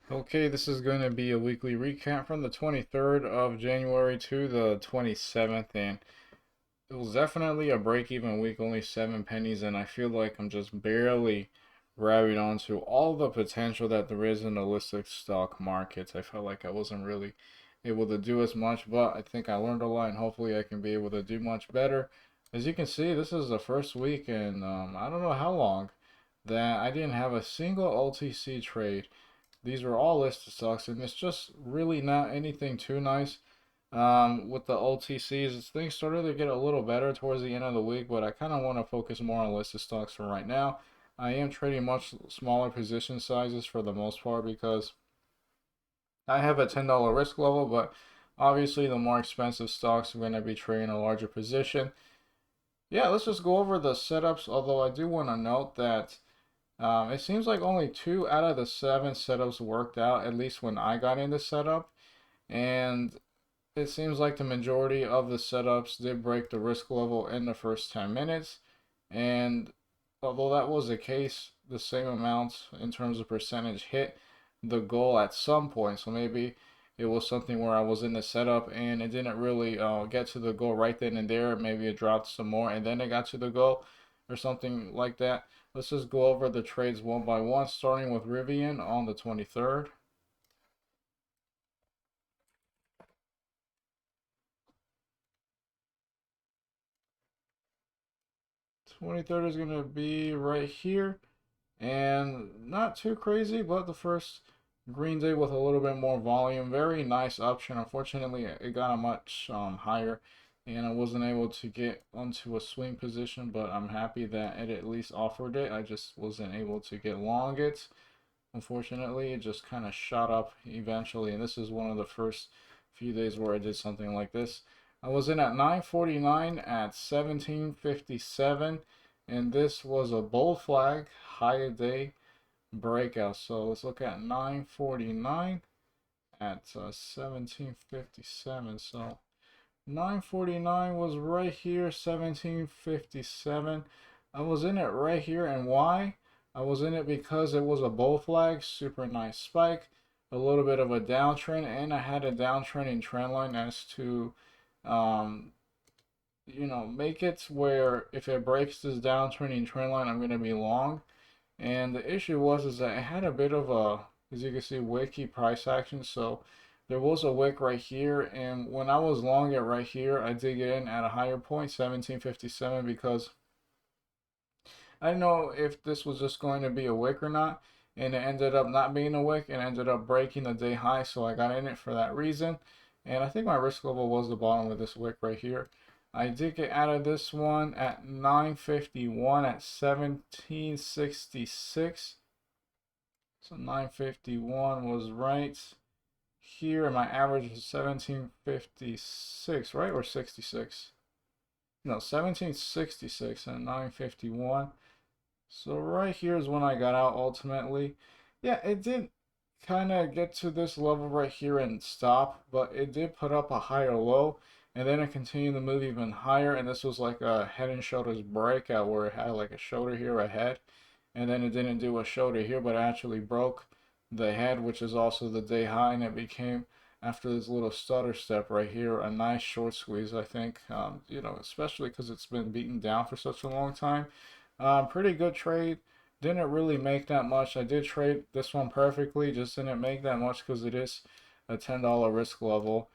Okay, this is going to be a weekly recap from the 23rd of January to the 27th, and it was definitely a break-even week, only 7 pennies, and I feel like I'm just barely grabbing onto all the potential that there is in the listed stock markets. I felt like I wasn't really able to do as much, but I think I learned a lot, and hopefully I can be able to do much better. As you can see, this is the first week in I don't know how long that I didn't have a single OTC trade. These were all listed stocks, and it's just really not anything too nice. With the OTCs, things started to get a little better towards the end of the week, but I kind of want to focus more on listed stocks for right now. I am trading much smaller position sizes for the most part because I have a $10 risk level, but obviously the more expensive stocks are going to be trading a larger position. Yeah, let's just go over the setups, although I do want to note that it seems like only 2 out of the 7 setups worked out, at least when I got into setup. And it seems like the majority of the setups did break the risk level in the first 10 minutes. And although that was the case, the same amount in terms of percentage hit the goal at some point. So maybe it was something where I was in the setup and it didn't really get to the goal right then and there. Maybe it dropped some more and then it got to the goal or something like that. Let's just go over the trades one by one, starting with Rivian on the 23rd. 23rd is going to be right here. And not too crazy, but the first Green Day with a little bit more volume. Very nice option. Unfortunately, it got a much higher, and I wasn't able to get onto a swing position, but I'm happy that it at least offered it. I just wasn't able to get long it. Unfortunately, it just kind of shot up eventually, and this is one of the first few days where I did something like this. I was in at 949 at 1757, and this was a bull flag high day breakout. So let's look at 949 at 1757. So 949 was right here, 1757. I was in it right here, and why? I was in it because it was a bull flag, super nice spike, a little bit of a downtrend, and I had a downtrending trend line as to, um, make it where if it breaks this downtrending trend line, I'm going to be long. And the issue was is that it had a bit of a, as you can see, wicky price action. So there was a wick right here, and when I was long it right here, I did get in at a higher point, 1757, because I didn't know if this was just going to be a wick or not, and it ended up not being a wick and ended up breaking the day high, so I got in it for that reason. And I think my risk level was the bottom of this wick right here. I did get out of this one at 951 at 1766. So 951 was right here, and my average was 1756, right? Or 66? No, 1766 and 951. So right here is when I got out ultimately. Yeah, it did kind of get to this level right here and stop, but it did put up a higher low, and then it continued to move even higher, and this was like a head and shoulders breakout where it had like a shoulder here, a head, and then it didn't do a shoulder here, but actually broke the head, which is also the day high, and it became, after this little stutter step right here, a nice short squeeze, I think, especially because it's been beaten down for such a long time. Pretty good trade. Didn't really make that much. I did trade this one perfectly, just didn't make that much because it is a $10 risk level.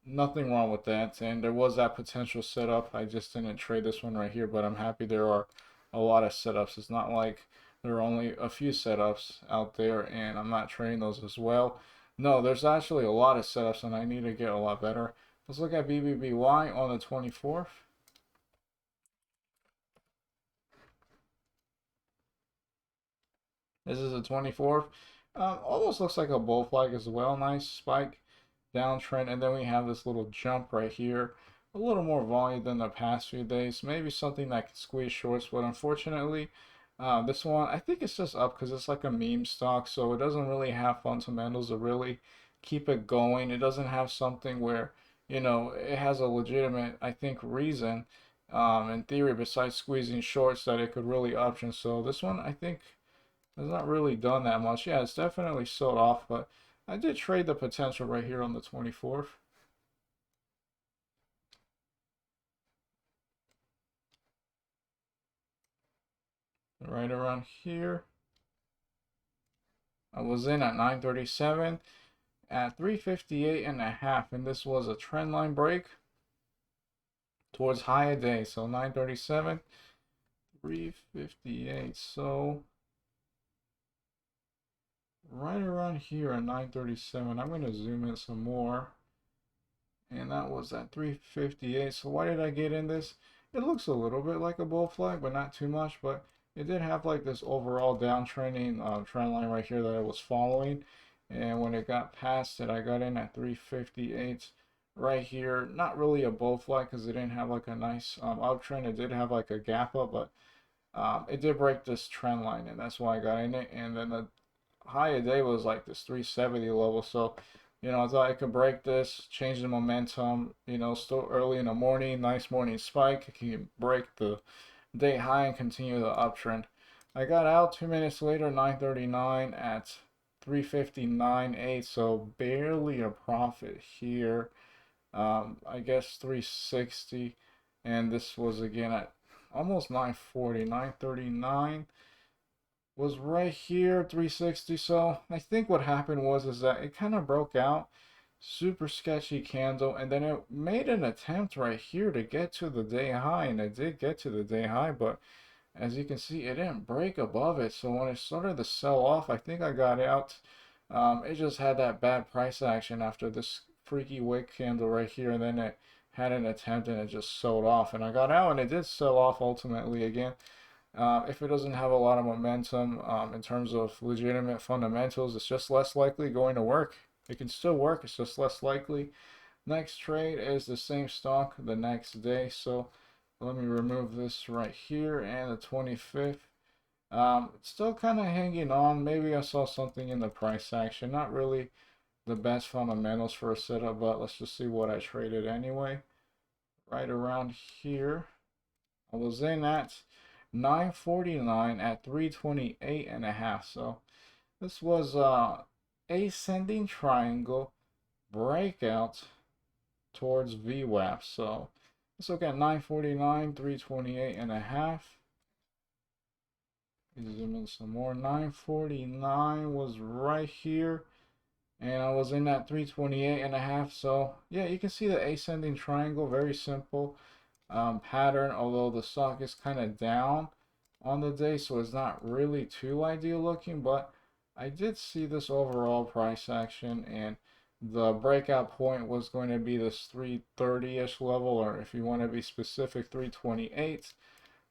Nothing wrong with that. And there was that potential setup. I just didn't trade this one right here, but I'm happy there are a lot of setups. It's not like there are only a few setups out there and I'm not trading those as well. No, there's actually a lot of setups and I need to get a lot better. Let's look at BBBY on the 24th. This is the 24th. Almost looks like a bull flag as well. Nice spike, downtrend, and then we have this little jump right here. A little more volume than the past few days. Maybe something that can squeeze shorts, but unfortunately, this one, I think it's just up because it's like a meme stock, so it doesn't really have fundamentals to really keep it going. It doesn't have something where, it has a legitimate, I think, reason, in theory, besides squeezing shorts that it could really option. So this one, I think It's not really done that much. Yeah, it's definitely sold off, but I did trade the potential right here on the 24th. Right around here. I was in at 937 at 358 and a half, and this was a trend line break towards higher day. So 937, 358. So right around here at 937. I'm going to zoom in some more. And that was at 358. So why did I get in this? It looks a little bit like a bull flag, but not too much. But it did have like this overall downtrending trend line right here that I was following. And when it got past it, I got in at 358 right here. Not really a bull flag because it didn't have like a nice uptrend. It did have like a gap up, but it did break this trend line, and that's why I got in it. And then the high of day was like this 370 level. So, I thought I could break this, change the momentum. Still early in the morning, nice morning spike. I can break the day high and continue the uptrend. I got out 2 minutes later, 9:39 at 359.8. So barely a profit here. I guess 360, and this was again at almost 940, 939 was right here, 360. So I think what happened was is that it kind of broke out, super sketchy candle, and then it made an attempt right here to get to the day high, and it did get to the day high, but as you can see, it didn't break above it. So when it started to sell off, I think I got out. It just had that bad price action after this freaky wick candle right here, and then it had an attempt and it just sold off, and I got out, and it did sell off ultimately again. If it doesn't have a lot of momentum in terms of legitimate fundamentals, it's just less likely going to work. It can still work, it's just less likely. Next trade is the same stock the next day. So let me remove this right here, and the 25th. It's still kind of hanging on. Maybe I saw something in the price action. Not really the best fundamentals for a setup, but let's just see what I traded anyway. Right around here. I was in at 949 at 328 and a half. So this was ascending triangle breakout towards VWAP. So let's look at 949, 328 and a half. Zoom in some more. 949 was right here, and I was in at 328 and a half. So yeah, you can see the ascending triangle, very simple pattern, although the stock is kind of down on the day, so it's not really too ideal looking, but I did see this overall price action, and the breakout point was going to be this 330-ish level, or if you want to be specific, 328.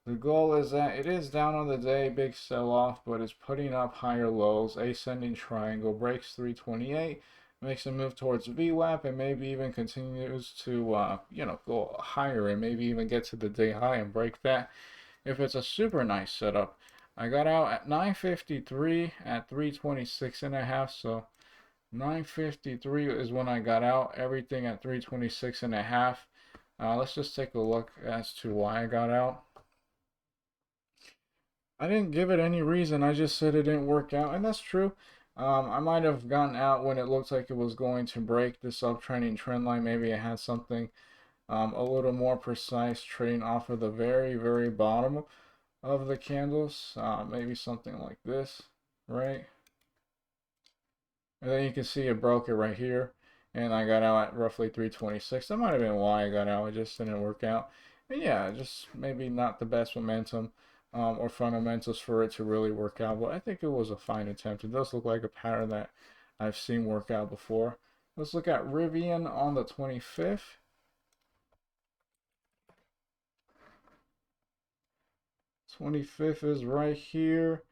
The goal is that it is down on the day, big sell off, but it's putting up higher lows. Ascending triangle breaks 328, makes a move towards VWAP, and maybe even continues to go higher and maybe even get to the day high and break that if it's a super nice setup. I got out at 953 at 326 and a half. So 953 is when I got out. Everything at 326 and a half. Let's just take a look as to why I got out. I didn't give it any reason. I just said it didn't work out, and that's true. I might have gotten out when it looked like it was going to break this uptrending trend line. Maybe it had something a little more precise, trading off of the very, very bottom of the candles. Maybe something like this, right? And then you can see it broke it right here, and I got out at roughly 326. That might have been why I got out. It just didn't work out. And yeah, just maybe not the best momentum or fundamentals for it to really work out, but I think it was a fine attempt. It does look like a pattern that I've seen work out before. Let's look at Rivian on the 25th. 25th is right here.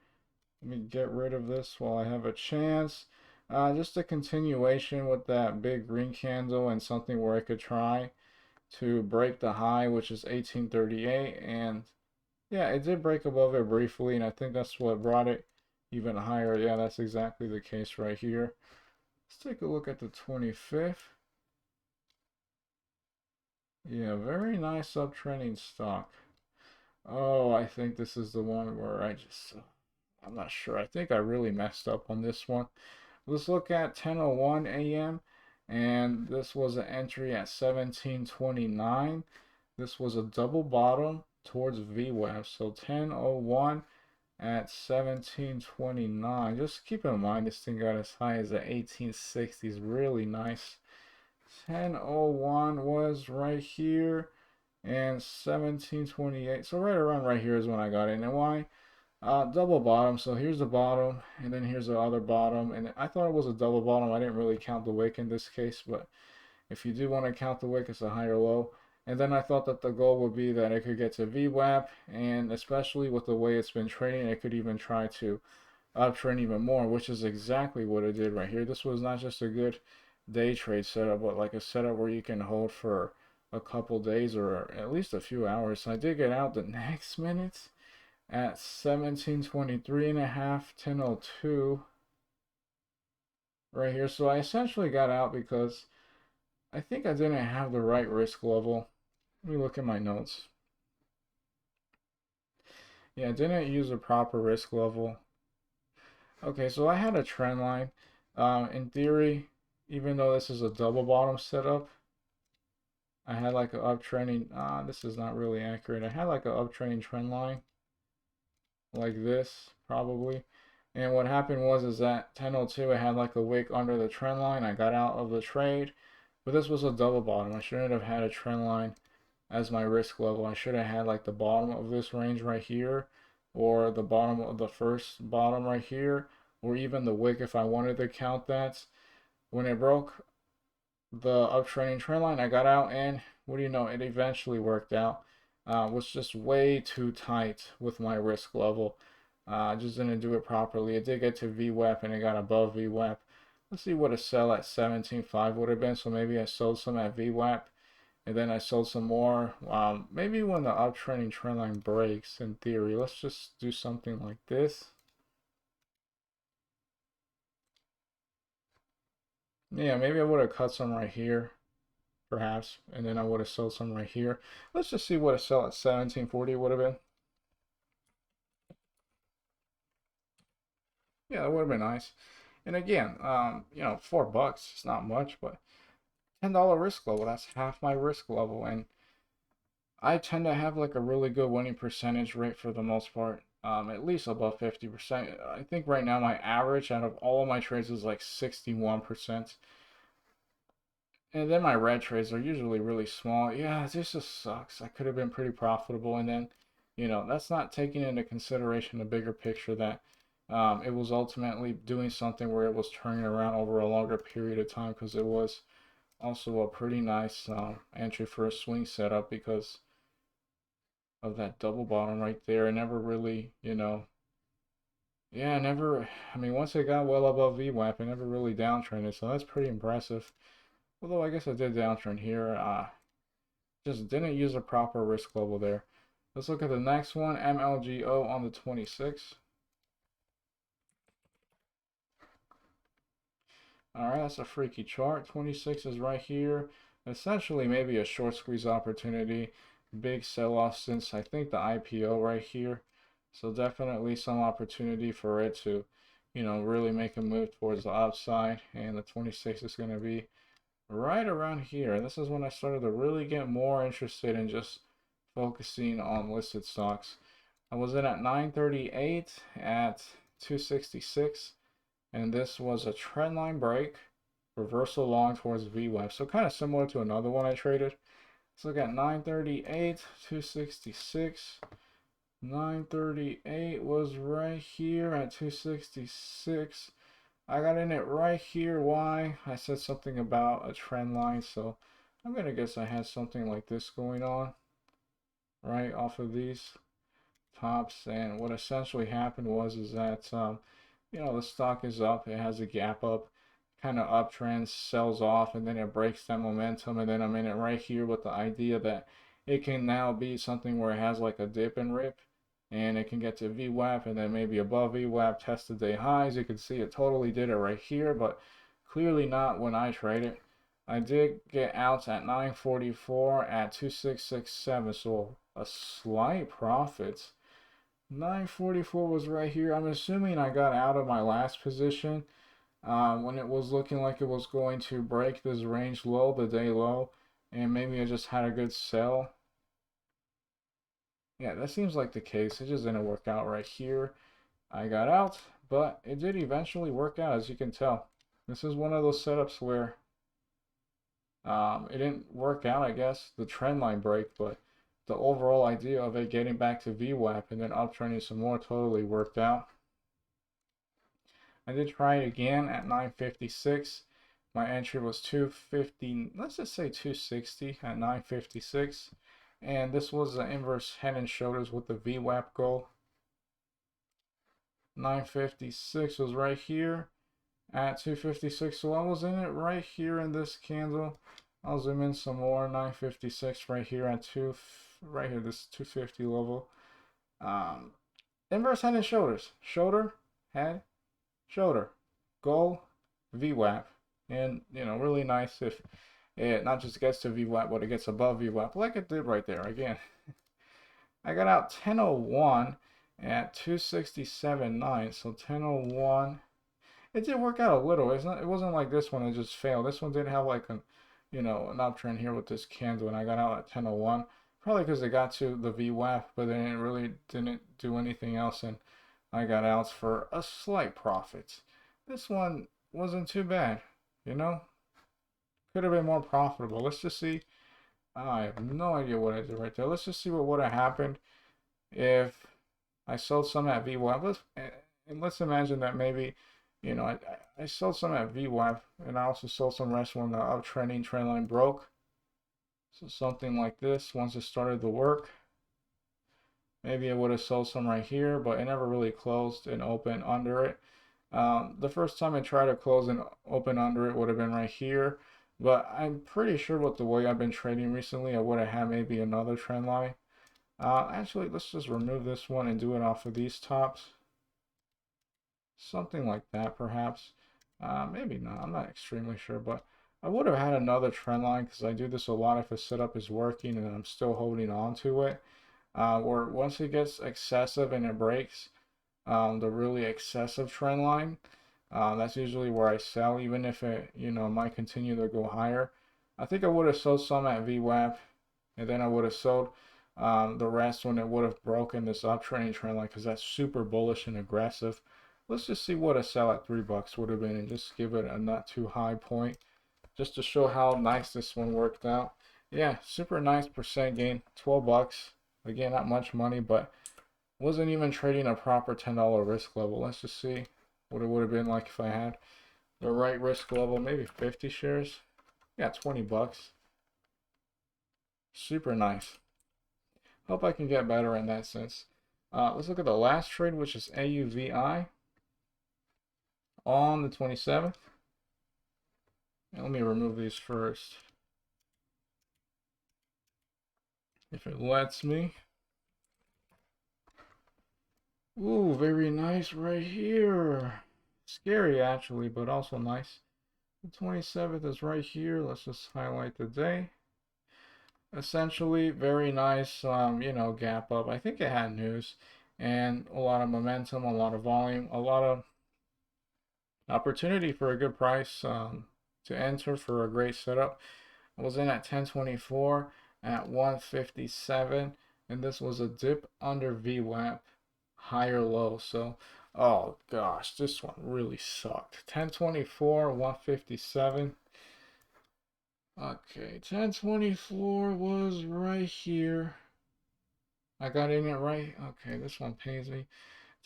Let me get rid of this while I have a chance. Just a continuation with that big green candle and something where I could try to break the high, which is 1838. And yeah, it did break above it briefly, and I think that's what brought it even higher. Yeah, that's exactly the case right here. Let's take a look at the 25th. Yeah, very nice uptrending stock. Oh, I think this is the one where I'm not sure. I think I really messed up on this one. Let's look at 10:01 a.m. and this was an entry at 17:29. This was a double bottom towards VWAP. So 10:01 at 17:29. Just keep in mind this thing got as high as the 1860s. Really nice. 10:01 was right here and 17:28. So right around right here is when I got in. And why? Double bottom. So here's the bottom, and then here's the other bottom. And I thought it was a double bottom. I didn't really count the wick in this case, but if you do want to count the wick, it's a higher low. And then I thought that the goal would be that it could get to VWAP, and especially with the way it's been trading, it could even try to uptrend even more, which is exactly what it did right here. This was not just a good day trade setup, but like a setup where you can hold for a couple days or at least a few hours. So I did get out the next minute at 17:23 and a half, 10:02 right here. So I essentially got out because I think I didn't have the right risk level. Let me look at my notes. Yeah, I didn't use a proper risk level. Okay, so I had a trend line. In theory, even though this is a double bottom setup, I had like an uptrending. This is not really accurate. I had like an uptrending trend line, like this probably. And what happened was is that 10:02, I had like a wick under the trend line. I got out of the trade, but this was a double bottom. I shouldn't have had a trend line as my risk level. I should have had like the bottom of this range right here, or the bottom of the first bottom right here, or even the wick if I wanted to count that. When it broke the uptrending trend line, I got out, and what do you know, it eventually worked out. Was just way too tight with my risk level. I just didn't do it properly. It did get to VWAP and it got above VWAP. Let's see what a sell at 17.5 would have been. So maybe I sold some at VWAP and then I sold some more. Maybe when the uptrending trend line breaks, in theory, let's just do something like this. Yeah, maybe I would have cut some right here, perhaps, and then I would have sold some right here. Let's just see what a sell at 17.40 would have been. Yeah, that would have been nice. And again, you know, $4, it's not much, but $10 risk level, that's half my risk level. And I tend to have like a really good winning percentage rate for the most part, at least above 50%. I think right now my average out of all of my trades is like 61%. And then my red trades are usually really small. Yeah, this just sucks. I could have been pretty profitable. And then, you know, that's not taking into consideration the bigger picture that it was ultimately doing something where it was turning around over a longer period of time, because it was also a pretty nice entry for a swing setup because of that double bottom right there. It never really, you know, yeah, never, I mean, once it got well above VWAP, it never really downtrended. So that's pretty impressive. Although I guess I did downtrend here. Just didn't use a proper risk level there. Let's look at the next one, MLGO on the 26th. All right, that's a freaky chart. 26 is right here. Essentially, maybe a short squeeze opportunity. Big sell-off since I think the IPO right here. So definitely some opportunity for it to, you know, really make a move towards the upside. And the 26 is going to be right around here. This is when I started to really get more interested in just focusing on listed stocks. I was in at 938 at 266, and this was a trend line break, reversal long towards VWAP. So kind of similar to another one I traded. Let's look at 938, 266. 938 was right here at 266. I got in it right here. Why? I said something about a trend line, so I'm gonna guess I had something like this going on right off of these tops. And what essentially happened was is that you know, the stock is up, it has a gap up, kind of uptrend, sells off, and then it breaks that momentum. And then I'm in it right here with the idea that it can now be something where it has like a dip and rip, and it can get to VWAP and then maybe above VWAP, test the day highs. You can see it totally did it right here, but clearly not when I trade it. I did get out at 944 at 2667, so a slight profit 944 was right here. I'm assuming I got out of my last position when it was looking like it was going to break this range low, the day low, and maybe I just had a good sell. Yeah, that seems like the case. It just didn't work out right here. I got out, but it did eventually work out, as you can tell. This is one of those setups where it didn't work out, I guess, the trend line break, but the overall idea of it getting back to VWAP and then uptrending some more totally worked out. I did try it again at 956. My entry was 250, let's just say 260 at 956. And this was the inverse head and shoulders with the VWAP goal. 956 was right here at 256. So I was in it right here in this candle. I'll zoom in some more. 956 right here at right here, this 250 level. Inverse head and shoulders. Shoulder, head, shoulder, goal, VWAP. And, really nice if it not just gets to VWAP, but it gets above VWAP, like it did right there. Again, I got out 1001 at 267.9. So 1001. It did work out a little. It wasn't like this one that just failed. This one did have like an uptrend here with this candle, and I got out at 1001. Probably because it got to the VWAP, but then it really didn't do anything else, and I got out for a slight profit. This one wasn't too bad, Could have been more profitable. Let's just see. I have no idea what I did right there. Let's just see what would have happened if I sold some at VWAP. Let's imagine that maybe, I sold some at VWAP, and I also sold some rest when the uptrending trend line broke. So something like this, once it started to work. Maybe I would have sold some right here, but it never really closed and opened under it. The first time I tried to close and open under it would have been right here. But I'm pretty sure with the way I've been trading recently, I would have had maybe another trend line. Actually, let's just remove this one and do it off of these tops. Something like that, perhaps. Maybe not. I'm not extremely sure, but I would have had another trend line because I do this a lot if a setup is working and I'm still holding on to it. Or once it gets excessive and it breaks the really excessive trend line, that's usually where I sell, even if it, might continue to go higher. I think I would have sold some at VWAP, and then I would have sold the rest when it would have broken this uptrending trend line because that's super bullish and aggressive. Let's just see what a sell at $3 would have been and just give it a not too high point just to show how nice this one worked out. Yeah, super nice percent gain, 12 bucks. Again, not much money, but wasn't even trading a proper $10 risk level. Let's just see what it would have been like if I had the right risk level, maybe 50 shares. Yeah, 20 bucks. Super nice. Hope I can get better in that sense. Let's look at the last trade, which is AUVI on the 27th. And let me remove these first, if it lets me. Ooh, very nice right here. Scary actually, but also nice. The 27th is right here. Let's just highlight the day. Essentially, very nice, gap up. I think it had news and a lot of momentum, a lot of volume, a lot of opportunity for a good price to enter for a great setup. I was in at 1024 at 157, and this was a dip under VWAP, higher low. So, oh gosh, this one really sucked. 1024, 157. Okay, 1024 was right here. I got in it right. Okay, this one pays me.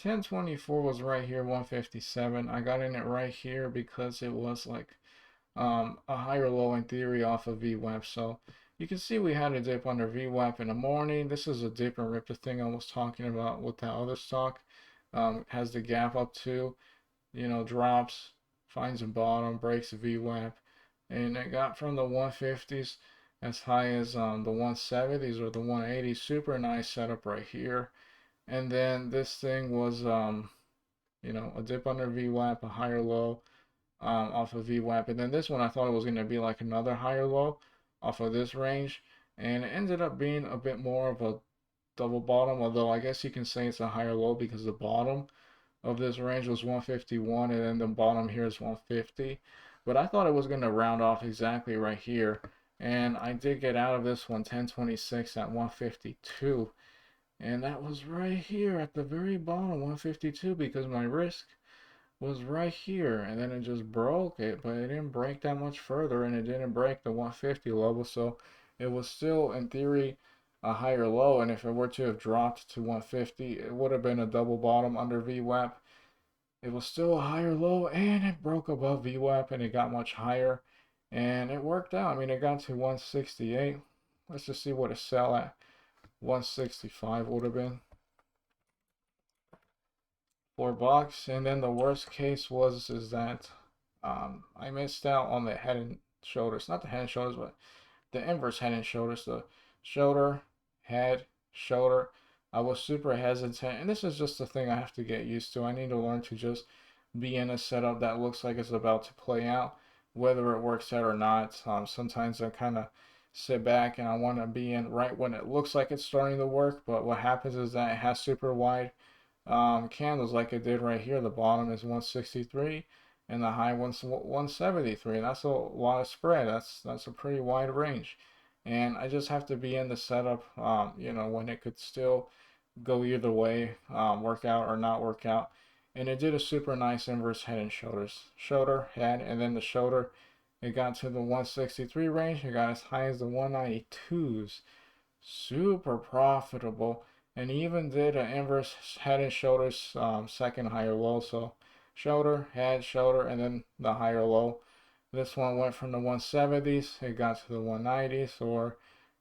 1024 was right here, 157. I got in it right here because it was like a higher low in theory off of VWAP. So you can see we had a dip under VWAP in the morning. This is a dip and rip, the thing I was talking about with that other stock. Has the gap up to, drops, finds a bottom, breaks VWAP, and it got from the 150s as high as the 170s or the 180s. Super nice setup right here. And then this thing was, a dip under VWAP, a higher low off of VWAP. And then this one, I thought it was going to be like another higher low off of this range. And it ended up being a bit more of a double bottom, although I guess you can say it's a higher low because the bottom of this range was 151 and then the bottom here is 150. But I thought it was going to round off exactly right here. And I did get out of this one 1026 at 152. And that was right here at the very bottom, 152, because my risk was right here. And then it just broke it, but it didn't break that much further, and it didn't break the 150 level. So it was still, in theory, a higher low. And if it were to have dropped to 150, it would have been a double bottom under VWAP. It was still a higher low, and it broke above VWAP, and it got much higher. And it worked out. I mean, it got to 168. Let's just see what it sell at. 165 would have been $4. And then the worst case is that I missed out on the head and shoulders. Not the head and shoulders, but the inverse head and shoulders. The shoulder, head, shoulder. I was super hesitant, and this is just the thing I have to get used to. I need to learn to just be in a setup that looks like it's about to play out, whether it works out or not. Sometimes I kind of sit back and I want to be in right when it looks like it's starting to work, but what happens is that it has super wide candles like it did right here. The bottom is 163 and the high one's 173. That's a lot of spread. That's a pretty wide range. And I just have to be in the setup, when it could still go either way, work out or not work out. And it did a super nice inverse head and shoulders. Shoulder, head, and then the shoulder, it got to the 163 range. It got as high as the 192s. Super profitable. And even did an inverse head and shoulders second higher low. So shoulder, head, shoulder, and then the higher low. This one went from the 170s, it got to the 190s, or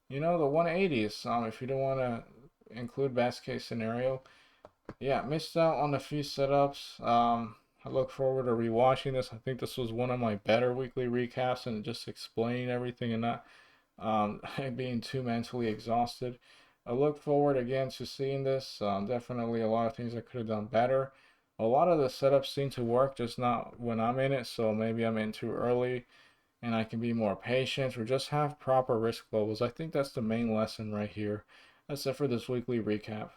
the 180s. If you don't want to include best case scenario. Yeah, missed out on a few setups. I look forward to rewatching this. I think this was one of my better weekly recaps and just explaining everything and not being too mentally exhausted. I look forward again to seeing this. Definitely a lot of things I could have done better. A lot of the setups seem to work, just not when I'm in it. So maybe I'm in too early and I can be more patient or just have proper risk levels. I think that's the main lesson right here. That's it for this weekly recap.